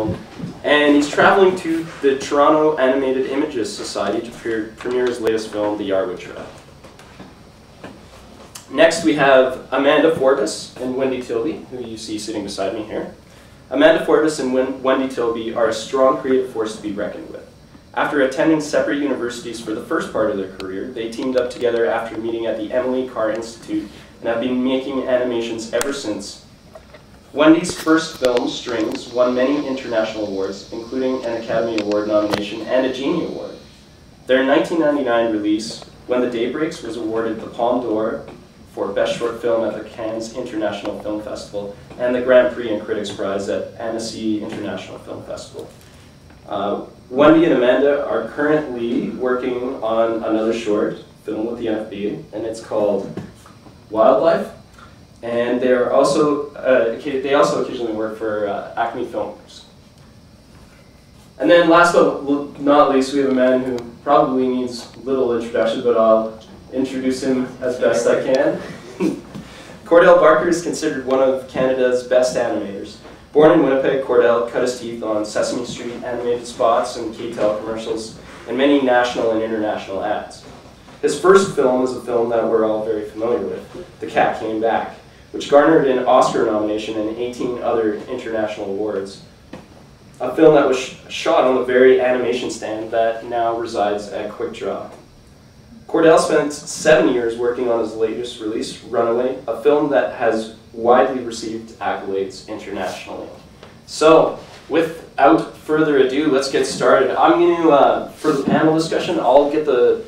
film, and he's traveling to the Toronto Animated Images Society to premiere his latest film, The Yarwood Trail. Next we have Amanda Forbes and Wendy Tilby, who you see sitting beside me here. Amanda Forbes and Wendy Tilby are a strong creative force to be reckoned with. After attending separate universities for the first part of their career, they teamed up together after meeting at the Emily Carr Institute and have been making animations ever since. Wendy's first film, Strings, won many international awards, including an Academy Award nomination and a Genie Award. Their 1999 release, When the Day Breaks, was awarded the Palme d'Or for Best Short Film at the Cannes International Film Festival and the Grand Prix and Critics Prize at Annecy International Film Festival. Wendy and Amanda are currently working on another short film with the NFB, and it's called Wildlife. And they also occasionally work for Acme Films. And then last but not least, we have a man who probably needs little introduction, but I'll introduce him as best I can. Cordell Barker is considered one of Canada's best animators. Born in Winnipeg, Cordell cut his teeth on Sesame Street animated spots and K-Tel commercials, and many national and international ads. His first film is a film that we're all very familiar with, The Cat Came Back, which garnered an Oscar nomination and 18 other international awards. A film that was shot on the very animation stand that now resides at Quick Draw. Cordell spent 7 years working on his latest release, Runaway, a film that has widely received accolades internationally. So, without further ado, let's get started. I'm going to, for the panel discussion, I'll get the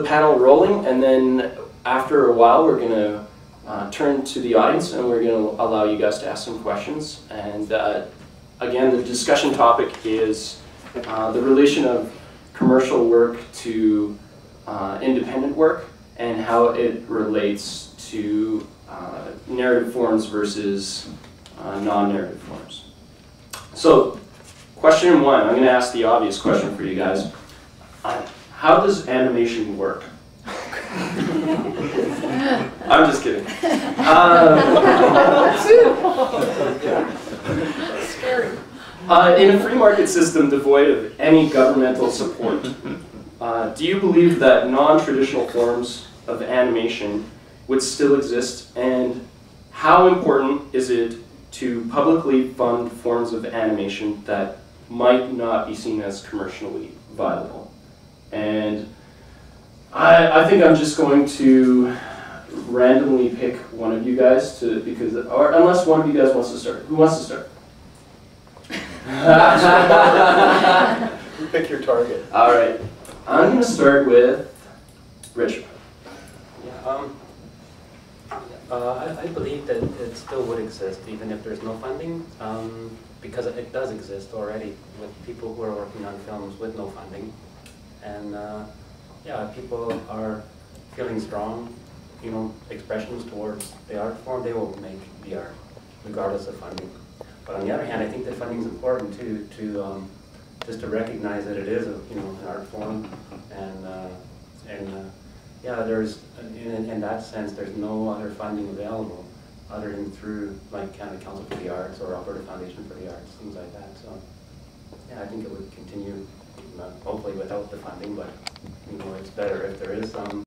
panel rolling, and then after a while we're going to turn to the audience and we're going to allow you guys to ask some questions. And again, the discussion topic is the relation of commercial work to independent work and how it relates to narrative forms versus non-narrative forms. So, question one, I'm going to ask the obvious question for you guys. How does animation work? I'm just kidding. Scary. In a free market system devoid of any governmental support, do you believe that non-traditional forms of animation would still exist, and how important is it to publicly fund forms of animation that might not be seen as commercially viable? And I think I'm just going to randomly pick one of you guys or unless one of you guys wants to start. Who wants to start? You pick your target. All right. I'm going to start with Richard. Yeah, I believe that it still would exist even if there's no funding, because it does exist already with people who are working on films with no funding. And yeah, people are feeling strong, expressions towards the art form. They will make the art regardless of funding. But on the other hand, I think that funding is important too, to just to recognize that it is an art form, and yeah, there's in that sense there's no other funding available other than through like Canada Council for the Arts or Alberta Foundation for the Arts, things like that. So yeah, I think it would continue, hopefully without the funding, but it's better if there is some.